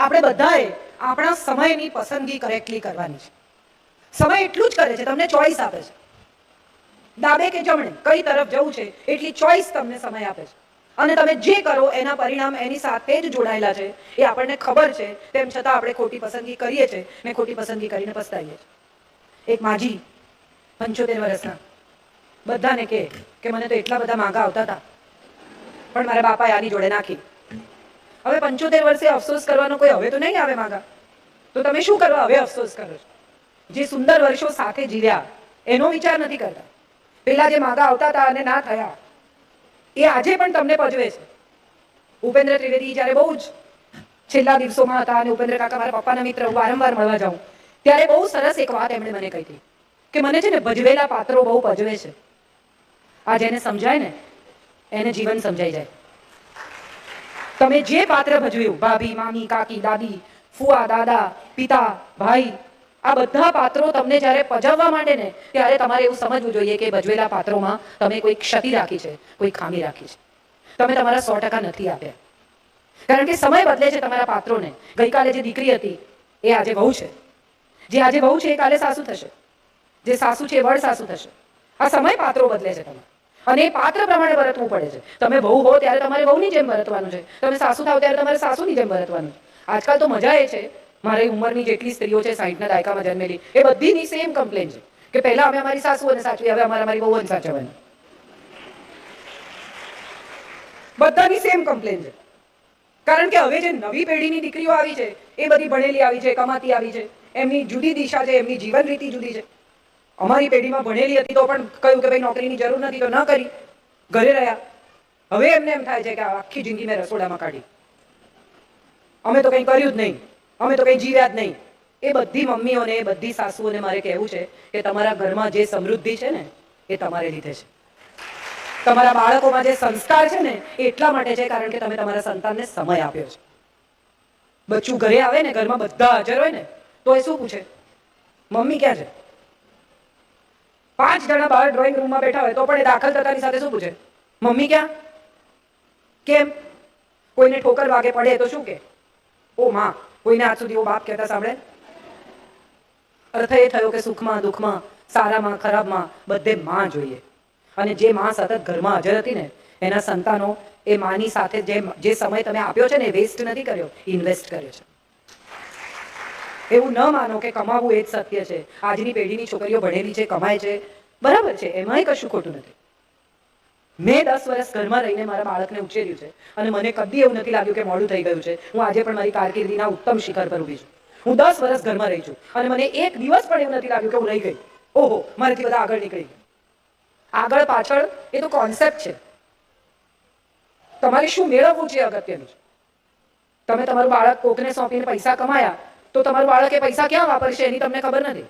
આપણે બધાએ આપણા સમયની પસંદગી કરેક્ટલી કરવાની છે. સમય એટલું જ કરે છે, તમને ચોઈસ આપે છે. ડાબે કે જમણે કઈ તરફ જવું છે એટલી ચોઈસ તમને સમય આપે છે. અને તમે જે કરો એના પરિણામ એની સાથે જ જોડાયેલા છે. એ આપણને ખબર છે, તેમ છતાં આપણે ખોટી પસંદગી કરીએ છીએ ને ખોટી પસંદગી કરીને પસ્તાઈએ છીએ. એક માજી 75 વર્ષના બધાને કે મને તો એટલા બધા માંગા આવતા હતા, પણ મારા બાપાએ આની જોડે નાખી. હવે 75 વર્ષે અફસોસ કરવાનો કોઈ હવે તો નહીં આવે માંગા. તો તમે શું કરવા હવે અફસોસ કરો છો? જે સુંદર વર્ષો સાથે જીવ્યા એનો વિચાર નથી કરતા. પેલા જે માંગા આવતા હતા અને ના થયા એ આજે પણ તમને પજવે છે. ઉપેન્દ્ર ત્રિવેદી જ્યારે બહુ જ છેલ્લા દિવસોમાં હતા અને ઉપેન્દ્ર કાકા મારા પપ્પાના મિત્ર, હું વારંવાર મળવા જાઉં ત્યારે બહુ સરસ એક વાત એમણે મને કહી હતી કે મને છે ને ભજવેલા પાત્રો બહુ પજવે છે. આ જેને સમજાય ને એને જીવન સમજાઈ જાય. તમે જે પાત્ર ભજવ્યું, ભાભી, મામી, કાકી, દાદી, ફુવા, દાદા, પિતા, ભાઈ, આ બધા પાત્રો તમને જ્યારે પજવવા માંડે ને ત્યારે તમારે એવું સમજવું જોઈએ કે ભજવેલા પાત્રોમાં તમે કોઈ ક્ષતિ રાખી છે, કોઈ ખામી રાખી છે. તમે તમારા 100% નથી આપ્યા. કારણ કે સમય બદલે છે તમારા પાત્રોને. ગઈકાલે જે દીકરી હતી એ આજે વહુ છે, જે આજે વહુ છે એ કાલે સાસુ થશે, જે સાસુ છે એ વડ સાસુ થશે. આ સમય પાત્રો બદલે છે તમારે અને એ પાત્ર પ્રમાણે વર્તવું પડે છે. તમે વહુ હો ત્યારે તમારે વહુની જેમ વર્તવાનું છે, તમે સાસુ થાવ ત્યારે તમારે સાસુની જેમ વર્તવાનું છે. આજકાલ તો મજા એ છે, મારી ઉંમરની જેટલી સ્ત્રીઓ છે 60ના દાયકામાં જન્મેલી, એ બધીની સેમ કમ્પ્લેન છે કે પહેલા અમે અમારી સાસુઓને સાચવી, હવે અમારે અમારી વહુઓને સાચવવાની. બધાની સેમ કમ્પ્લેન છે. કારણ કે હવે જે નવી પેઢીની દીકરીઓ આવી છે એ બધી ભણેલી આવી છે, કમાતી આવી છે, એમની જુદી દિશા છે, એમની જીવન રીતિ જુદી છે. અમારી પેઢીમાં ભણેલી હતી તો પણ કહ્યું કે ભાઈ નોકરીની જરૂર નથી તો ન કરી, ઘરે રહ્યા. હવે એમને એમ થાય છે કે આખી જિંદગી મેં રસોડામાં કાઢી, અમે તો કંઈ કર્યું જ નહીં, અમે તો કંઈ જીવ્યા જ નહીં. એ બધી મમ્મીઓને, એ બધી સાસુઓને મારે કહેવું છે કે તમારા ઘરમાં જે સમૃદ્ધિ છે ને એ તમારે લીધે છે. તમારા બાળકોમાં જે સંસ્કાર છે ને એ એટલા માટે છે કારણ કે તમે તમારા સંતાનને સમય આપ્યો છે. બચ્ચું ઘરે આવે ને, ઘરમાં બધા હાજર હોય ને તો એ શું પૂછે? મમ્મી ક્યાં છે? 5 જણા બહાર ડ્રોઈંગ રૂમમાં બેઠા હોય તો પણ એ દાખલ થતાની સાથે શું પૂછે? મમ્મી ક્યાં? કેમ? કોઈને ઠોકર વાગે પડે તો શું કે? ઓ માં. કોઈને આજ સુધી ઓ બાપ કહેતા સાંભળે? અર્થ એ થયો કે સુખમાં દુઃખમાં, સારામાં ખરાબમાં બધે માં જોઈએ. અને જે માં સતત ઘરમાં હાજર હતી ને એના સંતાનો એ માની સાથે જે સમય તમે આપ્યો છે ને એ વેસ્ટ નથી કર્યો, ઇન્વેસ્ટ કર્યો છે. એવું ન માનો કે કમાવું એ જ સત્ય છે. આજની પેઢીની છોકરીઓ ભણેલી છે, કમાય છે, બરાબર છે, એમાંય કશું ખોટું નથી. મેં 10 વર્ષ ઘરમાં રહીને મારા બાળકને ઉછેર્યું છે અને મને કદી એવું નથી લાગ્યું કે મોડું થઈ ગયું છે. હું આજે પણ મારી કારકિર્દીના ઉત્તમ શિખર પર ઊભી છું. હું 10 વર્ષ ઘરમાં રહી છું અને મને એક દિવસ પણ એવું નથી લાગ્યું કે હું રહી ગઈ. ઓહો, મારાથી બધા આગળ નીકળી ગયા. આગળ પાછળ એ તો કોન્સેપ્ટ છે. તમારે શું મેળવવું છે અગત્યનું છે. તમે તમારું બાળક કોકને સોંપીને પૈસા કમાયા તો તમારું બાળક એ પૈસા ક્યાં વાપરશે એની તમને ખબર નથી.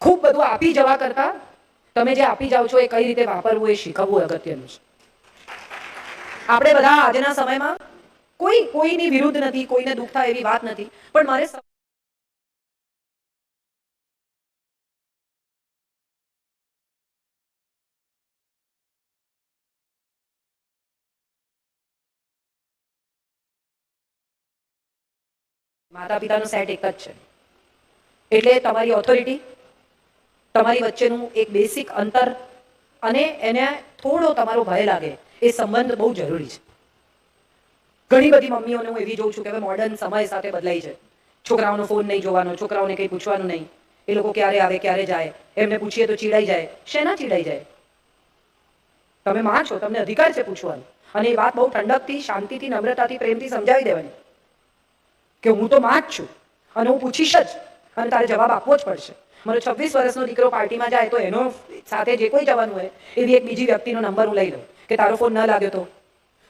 ખૂબ બધું આપી જવા કરતા તમે જે આપી જાઓ છો એ કઈ રીતે વાપરવું એ શીખવવું અગત્યનું છે. આપણે બધા આજના સમયમાં કોઈની વિરુદ્ધ નથી, કોઈને દુઃખ થાય એવી વાત નથી, પણ મારે માતા પિતાનો સેટ એક જ છે. એટલે તમારી ઓથોરિટી, તમારી વચ્ચેનું એક બેસિક અંતર અને એને થોડો તમારો ભય લાગે એ સંબંધ બહુ જરૂરી છે. ઘણી બધી મમ્મીઓને હું એવી જોઉં છું કે હવે મોડર્ન સમય સાથે બદલાઈ છે. છોકરાઓનો ફોન નહીં જોવાનો, છોકરાઓને કંઈ પૂછવાનું નહીં, એ લોકો ક્યારે આવે ક્યારે જાય, એમને પૂછીએ તો ચીડાઈ જાય. શેના ચીડાઈ જાય? તમે માં છો, તમને અધિકાર છે પૂછવાનો. અને એ વાત બહુ ઠંડકથી, શાંતિથી, નમ્રતાથી, પ્રેમથી સમજાવી દેવાની કે હું તો માં જ છું અને હું પૂછીશ જ અને તારે જવાબ આપવો જ પડશે. મારો 26 વર્ષનો દીકરો પાર્ટીમાં જાય તો એનો સાથે જે કોઈ જવાનું હોય એવી એક બીજી વ્યક્તિનો નંબર હું લઈ લઉં કે તારો ફોન ન લાગ્યો તો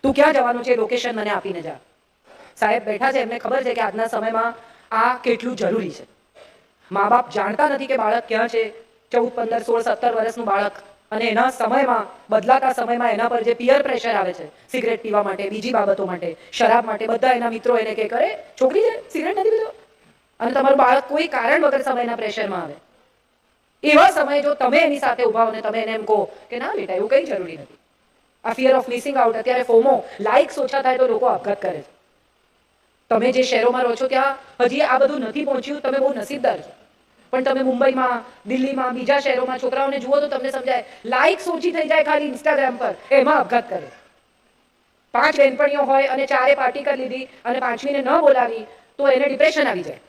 તું ક્યાં જવાનું છે લોકેશન મને આપીને જા. સાહેબ બેઠા છે, એમને ખબર છે કે આજના સમયમાં આ કેટલું જરૂરી છે. મા બાપ જાણતા નથી કે બાળક ક્યાં છે. 14, 15, 16, 17 વર્ષનું બાળક અને એના સમયમાં, બદલાતા સમયમાં એના પર જે પિયર પ્રેશર આવે છે સિગરેટ પીવા માટે, બીજી બાબતો માટે, શરાબ માટે, બધા એના મિત્રો એને કે કરે છોકરી છે સિગરેટ નથી પીતો, અને તમારું બાળક કોઈ કારણ વગર સમયના પ્રેશરમાં આવે. એવા સમયે જો તમે એની સાથે ઉભા હો ને તમે એને એમ કહો કે ના બેટા એવું કંઈ જરૂરી નથી. આ ફિયર ઓફ મિસિંગ આઉટ, અત્યારે ફોમો, લાઇક્સ ઓછા થાય તો લોકો આપઘાત કરે છે. તમે જે શહેરોમાં રહો છો ત્યાં હજી આ બધું નથી પહોંચ્યું, તમે બહુ નસીબદાર છો. પણ તમે મુંબઈમાં, દિલ્હીમાં, બીજા શહેરોમાં છોકરાઓને જુઓ તો તમને સમજાય, લાઇક્સ ઓછી થઈ જાય ખાલી ઇન્સ્ટાગ્રામ પર, એમાં આપઘાત કરે. 5 બહેનપણીઓ હોય અને 4 પાર્ટી કરી લીધી અને 5મીને ન બોલાવી તો એને ડિપ્રેશન આવી જાય.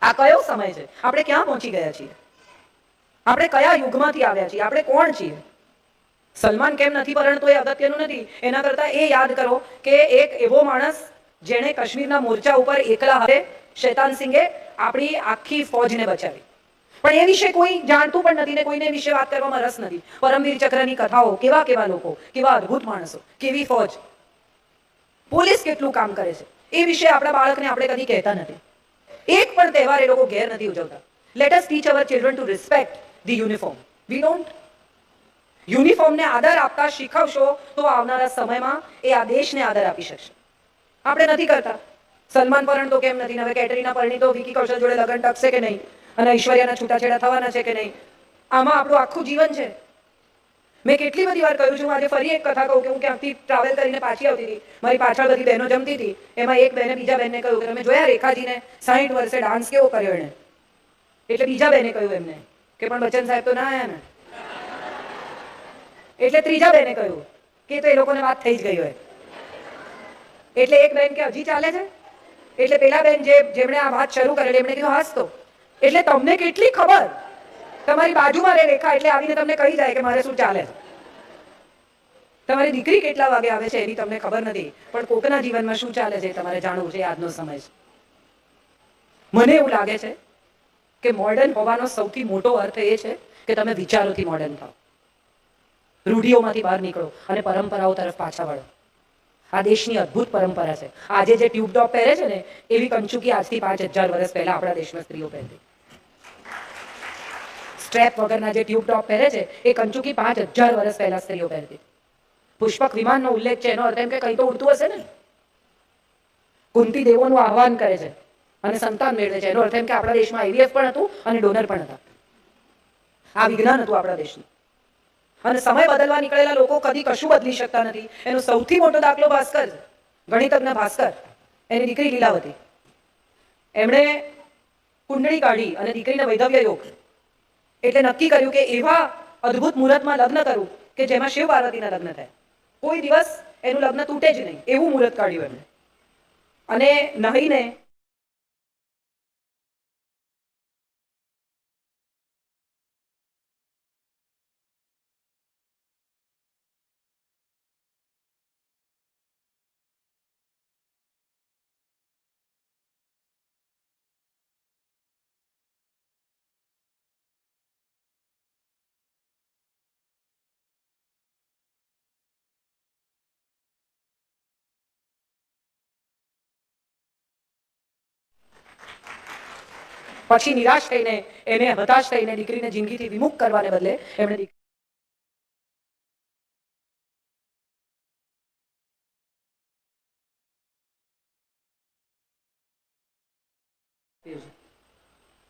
આ કયો સમય છે? આપણે ક્યાં પહોંચી ગયા છીએ? આપણે કયા યુગમાંથી આવ્યા છીએ? આપણે કોણ છીએ? સલમાન કેમ નથી પરણતો એ અગત્યનું નથી, એના કરતા એ યાદ કરો કે એક એવો માણસ જેણે કાશ્મીરના મોરચા ઉપર એકલા હાથે શૈતાન સિંઘે આપણી આખી ફોજને બચાવી. પણ એ વિશે કોઈ જાણતું પણ નથી ને કોઈને વિશે વાત કરવામાં રસ નથી. પરમવીર ચક્રની કથાઓ, કેવા કેવા લોકો, કેવા અદ્ભુત માણસો, કેવી ફોજ, પોલીસ કેટલું કામ કરે છે, એ વિશે આપણા બાળકને આપણે કદી કહેતા નથી. એક પણ તહેવાર એ લોકો ઘેર નથી ઉજવતા. Let us teach our children to respect the uniform. We don't. યુનિફોર્મને આદર આપતા શીખવશો તો આવનારા સમયમાં એ આ દેશને આદર આપી શકશે. આપણે નથી કરતા. સલમાન પરણતો કેમ નથી? હવે કેટરીના પરણી તો વિકી કૌશલ જોડે લગ્ન ટકશે કે નહીં? અને ઐશ્વર્યાના છૂટાછેડા થવાના છે કે નહીં? આમાં આપણું આખું જીવન છે. મેં કેટલી બધી વાર કહ્યું છું. આજે ફરી એક કથા કહું કે હું ક્યાંકથી ટ્રાવેલ કરીને પાછી આવતી હતી, મારી પાછળ બધી બહેનો જમતી હતી. એમાં એક બહેને બીજા બહેનને કહ્યું કે તમે જોયા રેખાજીને 60 વર્ષે ડાન્સ કેવો કર્યો એણે? એટલે બીજા બહેને કહ્યું એમને કે પણ બચ્ચન સાહેબ તો ના આયા ને. એટલે ત્રીજા બહેને કહ્યું કે તો એ લોકોને વાત થઈ જ ગઈ હોય. એટલે એક બહેન કે હજી ચાલે છે? એટલે પેલા બેન જેમણે આ વાત શરૂ કરેલી એમણે કીધું હાસ તો. એટલે તમને કેટલી ખબર? તમારી બાજુમાં રહે રેખા, એટલે આવીને તમને કહી જાય કે મારે શું ચાલે છે. તમારી દીકરી કેટલા વાગે આવે છે એની તમને ખબર નથી, પણ કોકના જીવનમાં શું ચાલે છે તમારે જાણવું છે. આજનો સમય છે. મને એવું લાગે છે કે મોડર્ન હોવાનો સૌથી મોટો અર્થ એ છે કે તમે વિચારોથી મોડર્ન થાઓ, રૂઢિઓમાંથી બહાર નીકળો અને પરંપરાઓ તરફ પાછા વળો. આ દેશની અદ્ભુત પરંપરા છે. આજે જે ટ્યુબ ટોપ પહેરે છે ને એવી કંચુકી આજથી 5000 વર્ષ પહેલા આપણા દેશમાં સ્ત્રીઓ પહેરતી. સ્ટ્રેપ વગરના જે ટ્યુબ ટોપ પહેરે છે એ કંચુકી 5000 વર્ષ પહેલા સ્ત્રીઓ પહેરતી. પુષ્પક વિમાનનો ઉલ્લેખ છે, એનો અર્થ એમ કે કંઈ તો ઉડતું હશે ને. કુંતી દેવોનું આહ્વાન કરે છે અને સંતાન મેળવે છે, એનો અર્થ એમ કે આપણા દેશમાં આઈવીએફ પણ હતું અને ડોનર પણ હતા. આ વિજ્ઞાન હતું આપણા દેશનું. અને સમય બદલવા નીકળેલા લોકો કદી કશું બદલી શકતા નથી. એનો સૌથી મોટો દાખલો ભાસ્કર છે, ગણિતજ્ઞ ભાસ્કર. એની દીકરી લીલાવતી. એમણે કુંડળી કાઢી અને દીકરીને વૈધવ્ય યોગ એટલે નક્કી કર્યું કે એવા અદ્ભુત મુહૂર્તમાં લગ્ન કરું કે જેમાં શિવ પાર્વતીના લગ્ન થાય. કોઈ દિવસ એનું લગ્ન તૂટે જ નહીં એવું મુહૂર્ત કાઢ્યું એમણે. અને નહીને પછી નિરાશ થઈને એને હતાશ થઈને દીકરીને જિંદગીથી વિમુખ કરવાને બદલે એમણે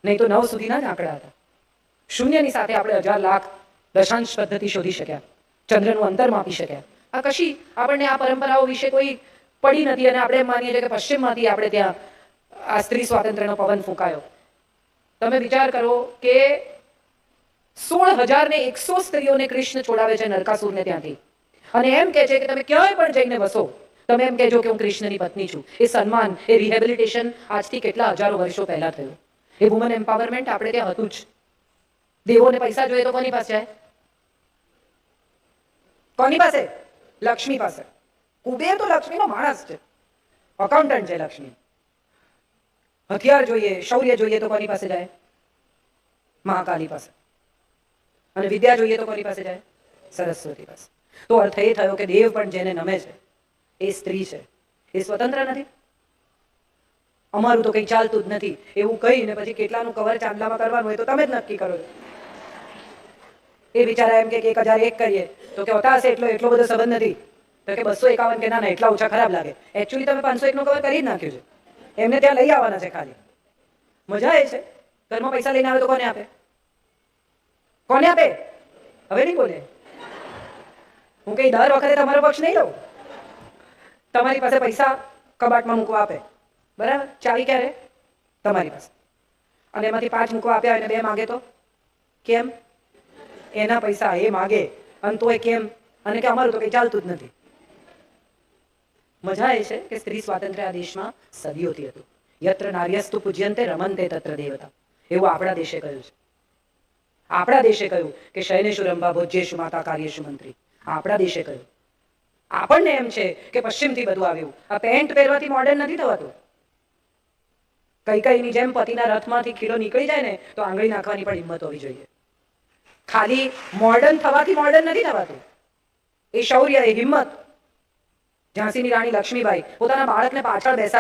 નહીં તો 9 સુધીના જ આંકડા હતા. શૂન્યની સાથે આપણે 1000 લાખ દશાંશ પદ્ધતિ શોધી શક્યા, ચંદ્રનું અંતર માપી શક્યા. આ કશી આપણને આ પરંપરાઓ વિશે કોઈ પડી નથી અને આપણે એમ માનીએ છીએ કે પશ્ચિમમાંથી આપણે ત્યાં આ સ્ત્રી સ્વાતંત્ર્યનો પવન ફૂંકાયો. તમે વિચાર કરો કે 16,100 સ્ત્રીઓને કૃષ્ણ છોડાવે છે નરકાસુરને ત્યાંથી અને એમ કહે છે કે તમે ક્યાંય પણ જઈને વસો, તમે એમ કહેજો કે હું કૃષ્ણની પત્ની છું. એ સન્માન, એ રિહેબિલિટેશન આજથી કેટલા હજારો વર્ષો પહેલા થયું. એ વુમન એમ્પાવરમેન્ટ આપણે ત્યાં હતું જ. દેવોને પૈસા જોઈએ તો કોની પાસે જાય? કોની પાસે? લક્ષ્મી પાસે. કુબેર તો લક્ષ્મીનો માણસ છે, અકાઉન્ટન્ટ છે લક્ષ્મી. હથિયાર જોઈએ, શૌર્ય જોઈએ તો કોની પાસે જાય? મહાકાલી પાસે. અને વિદ્યા જોઈએ તો કોની પાસે જાય? સરસ્વતી પાસે. તો અર્થ એ થયો કે દેવ પણ જેને નમે છે એ સ્ત્રી છે, એ સ્વતંત્ર નથી. અમારું તો કંઈ ચાલતું જ નથી એવું કહીને પછી કેટલાનું કવર ચાંદલામાં કરવાનું હોય તો તમે જ નક્કી કરો છો. એ બિચારા એમ કે 1001 કરીએ તો કે હોતા હશે એટલો બધો સંબંધ નથી. તો કે 251 કે ના એટલા ઓછા ખરાબ લાગે. એકચ્યુઅલી તમે 501 નું કવર કરી જ નાખ્યું છે. એમને ત્યાં લઈ આવવાના છે ખાલી. મજા એ છે. ઘરમાં પૈસા લઈને આવે તો કોને આપે? કોને આપે? હવે નહીં બોલે. હું કઈ દર વખતે તમારો પક્ષ નહીં લઉં. તમારી પાસે પૈસા કબાટમાં મૂકવા આપે બરાબર? ચાવી ક્યારે? તમારી પાસે. અને એમાંથી 5 મૂકવા આપ્યા અને 2 માગે તો કેમ? એના પૈસા એ માગે અને તોય કેમ? અને કે અમારું તો કંઈ ચાલતું જ નથી. મજા એ છે કે સ્ત્રી સ્વાતંત્ર્ય આ દેશમાં સદીઓથી હતું. યત્ર નાર્યસ્તુ પૂજ્યંતે રમંતે તત્ર દેવતા, એવું આપણા દેશે કહ્યું છે. આપણા દેશે કહ્યું કે શયનેષુ રંભા ભોજ્યેષુ માતા કાર્યેષુ મંત્રી. આપણા દેશે કહ્યું. આપણને એમ છે કે પશ્ચિમથી બધું આવ્યું. આ પેન્ટ પહેરવાથી મોડર્ન નથી થવાતું. કઈકઈની જેમ પતિના રથમાંથી ખીલો નીકળી જાય ને તો આંગળી નાખવાની પણ હિંમત હોવી જોઈએ. ખાલી મોડર્ન થવાથી મોડર્ન નથી થવાતું. એ શૌર્ય, એ હિંમત. ઝાંસીની રાણી લક્ષ્મીબાઈ પોતાના બાળકને પાછળ બેસાડી